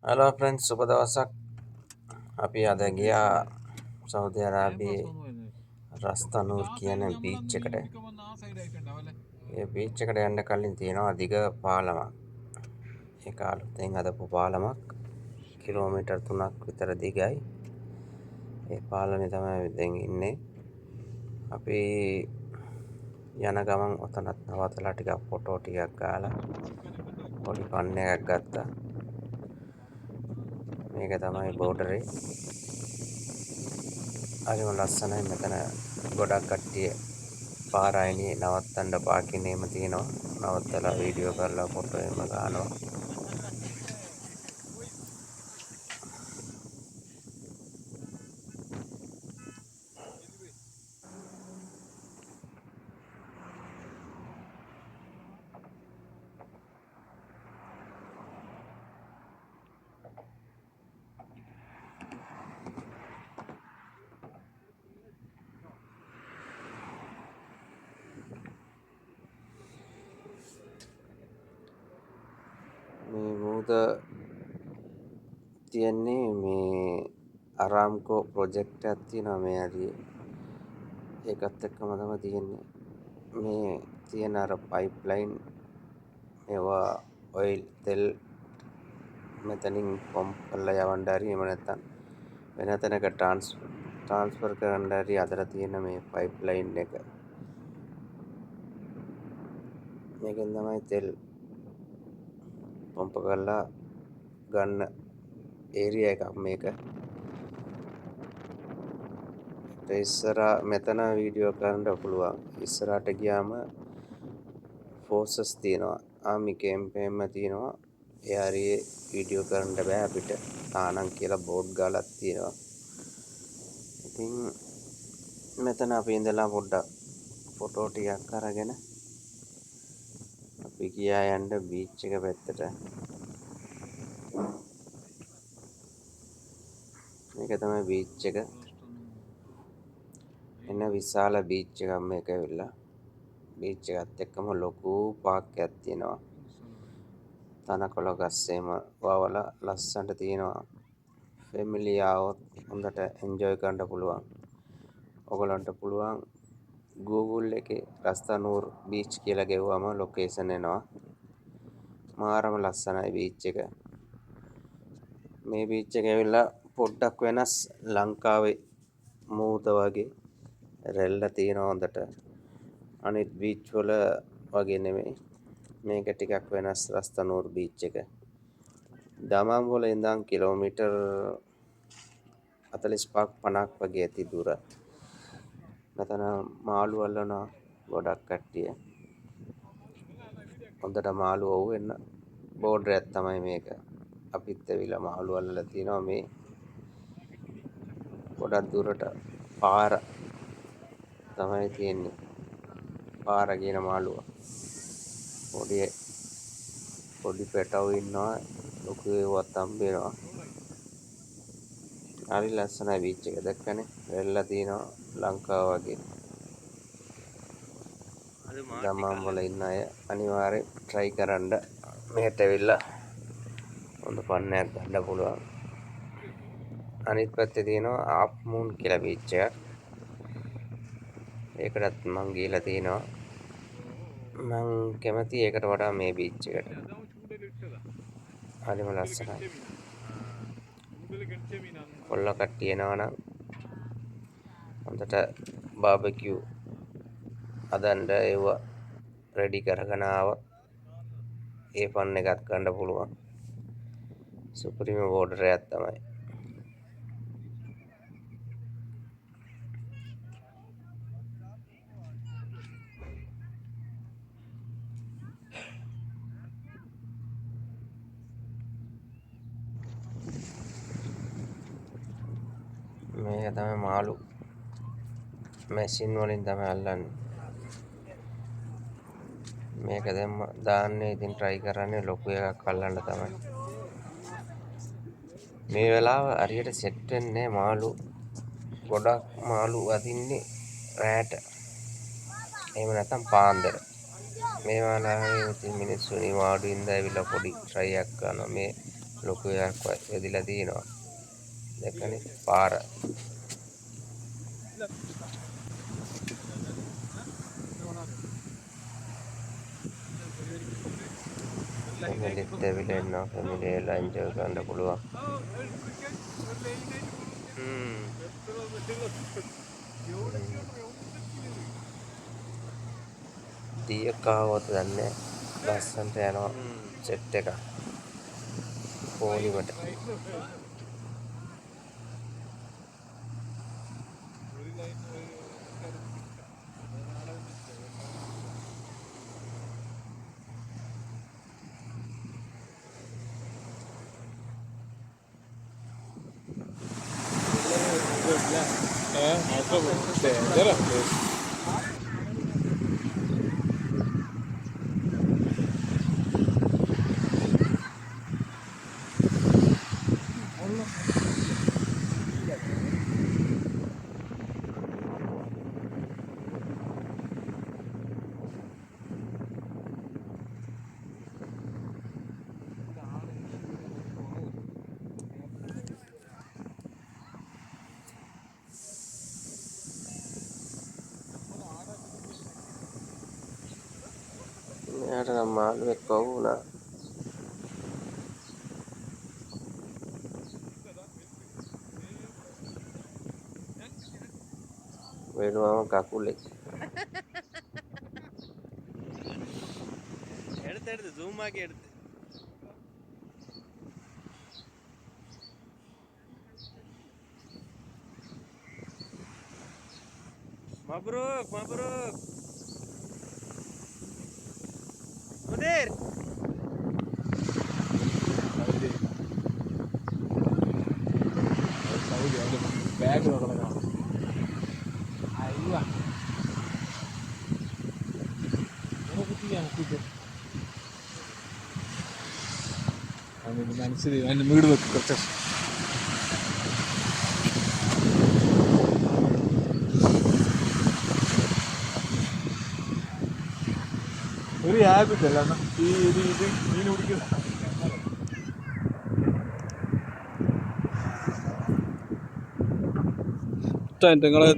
Halo friends, සුබ දවසක්. අපි අද ගියා සෞදි අරාබියේ රස්තනූර් කියන බීච් එකට. ඒ බීච් එකට යන්න කලින් තියෙනවා දිග පාලමක්. ඒක අලුතෙන් හදපු පාලමක්. කිලෝමීටර් 3ක් විතර දිගයි. ඒ පාලමේ තමයි දැන් ඉන්නේ. අපි යන ගමන් ඔතනත් නවතලා ටිකක් ෆොටෝ ටිකක් ගාලා පොඩි ෆන් එකක් ගත්තා. මේක තමයි බෝඩරේ. හරිම ලස්සනයි. මෙතන ගොඩක් කට්ටිය පාරායනේ නවත්තන්න පාකින් එහෙම තියෙනවා. නවත්තලා වීඩියෝ කරලා ෆොටෝ එහෙම ගන්නවා. මේ මුහුද තියෙන්නේ මේ අරාම්කෝ ප්‍රොජෙක්ට් එකක් තියෙනවා මේ හරියේ. ඒකත් එක්කම තමයි තියෙන්නේ. මේ තියෙන අර පයිප්ලයින් ඒවා ඔයිල් තෙල් මෙතනින් පම්ප් කරලා යවන්න හරි එහෙම නැත්නම් වෙන තැනක ට්‍රාන්ස්ෆර් කරන්න හරි අතර තියෙන මේ පයිප්ලයින් එක. මේකෙන් තමයි තෙල් පම්ප් කරලා ගන්න ඒරියා එකක් මේක. ඉස්සරහා මෙතන වීඩියෝ කරන්න පුළුවන්. ඉස්සරහට ගියාම ෆෝසස් තියෙනවා. ආමි කැම්ප් එකම තියෙනවා. ඒ හරියේ වීඩියෝ කරන්න බෑ අපිට. තානම් කියලා බෝඩ් ගාලක් තියෙනවා. ඉතින් මෙතන අපි ඉඳලා පොඩ්ඩක් ෆොටෝ ටිකක් අරගෙන අපි ගියා යන්න බීච් එක පැත්තට. මේක තමයි බීච් එක. එන විශාල බීච් එකක් මේක ඇවිල්ලා. බීච් එකත් එක්කම ලොකු පාක් එකක් තියෙනවා. තනකොළ ගස් එහෙම වවලා ලස්සනට තියෙනවා. ෆැමිලි ආවොත් හොඳට එන්ජොයි කරන්න පුළුවන්. ඔයගලන්ට පුළුවන් Google එකේ රස්තනූර් බීච් කියලා ගෙවුවම ලොකේෂන් එනවා. මාරම ලස්සනයි බීච් එක. මේ බීච් එක ඇවිල්ලා පොඩ්ඩක් වෙනස් ලංකාවේ මූද වගේ රැල්ල තියෙනවා හොඳට. අනිත් බීච් වල වගේ නෙමෙයි. මේක ටිකක් වෙනස් රස්තනූර් බීච් එක. දමම් වල ඉඳන් කිලෝමීටර් 45ක් 50ක් වගේ ඇති දුර. මෙතන මාළු අල්ලනවා ගොඩක් කට්ටිය. හොඳට මාළු ඔව්වෙන්න බෝඩරයක් තමයි මේක. අපිත් ඇවිල්ලා මාළු අල්ලලා තිනවා මේ ගොඩක් දුරට පාර තමයි තියෙන්නේ. පාර කියන මාළුව. පොඩි පැටවු ඉන්නවා. ලොකු ඒවත් හම්බෙනවා. හරි ලස්සනයි බීච් එක දැක්කනේ. රැල්ල තියෙනවා ලංකාව වගේ. දමම් වල ඉන්න අය අනිවාර්යෙන් try කරන්න මෙහෙට ඇවිල්ලා හොඳ ෆන් එකක් ගන්න පුළුවන්. අනිත් පැත්තේ තියෙනවා ආප් මූන් කියලා බීච් එකක්. ඒකටත් මං ගිහලා තිනවා. මං කැමති ඒකට වඩා මේ බීච් එකට. හරිම ලස්සනයි. කොල්ල කට්ටිය එනවනම් හොඳට බාබකියු හදන්න ඒව රෙඩි කරගෙන ආවා. ඒ ෆන් එකක් ගන්න පුළුවන්. සුපිරිම බෝඩරයක් තමයි. මේක තමයි මාළු මැෂින් වලින් තමයි අල්ලන්නේ. මේක දැම්ම දාන්නේ ඉතින් try කරන්නේ ලොකු එකක් අල්ලන්න තමයි. මේ වෙලාව හරියට සෙට් වෙන්නේ මාළු. ගොඩක් මාළු අදින්නේ රැට. එහෙම නැත්නම් පාන්දර. මේ වෙලාවේ ඉතින් මිනිස්සු නිවාඩු ඉඳලා ඇවිල්ලා පොඩි try එකක් කරනවා. මේ ලොකු එකක් වැදිලා තියෙනවා. දැක්කනේ පාර. ෆැමිලිත් ඇවිල්ලා ඉන්නවා. ෆැමිලි එලා එන්ජොයි කරන්න පුළුවන්. දීයක් ආවොත් දන්නේ ලස්සන්ට යනවා සෙට් එක. පොලිමට. මෙයාට නම් මාළුවෙක් පහු වුණා. වෙනුවම කකුලේ. എടുത്ത് സൂം ആക്കി എടുത്ത് മബ്രൂക്ക് മബ്രൂക്ക് മുദീർ ബാഗ് നോക്കണം അയ്യോ മനസ്സിൽ അതിൻ്റെ വീട് വെക്ക് കുറച്ച് ഒരു ഹാബിറ്റ് അല്ല ഈ ഇത് മീൻ പിടിക്കുന്ന നിങ്ങളെ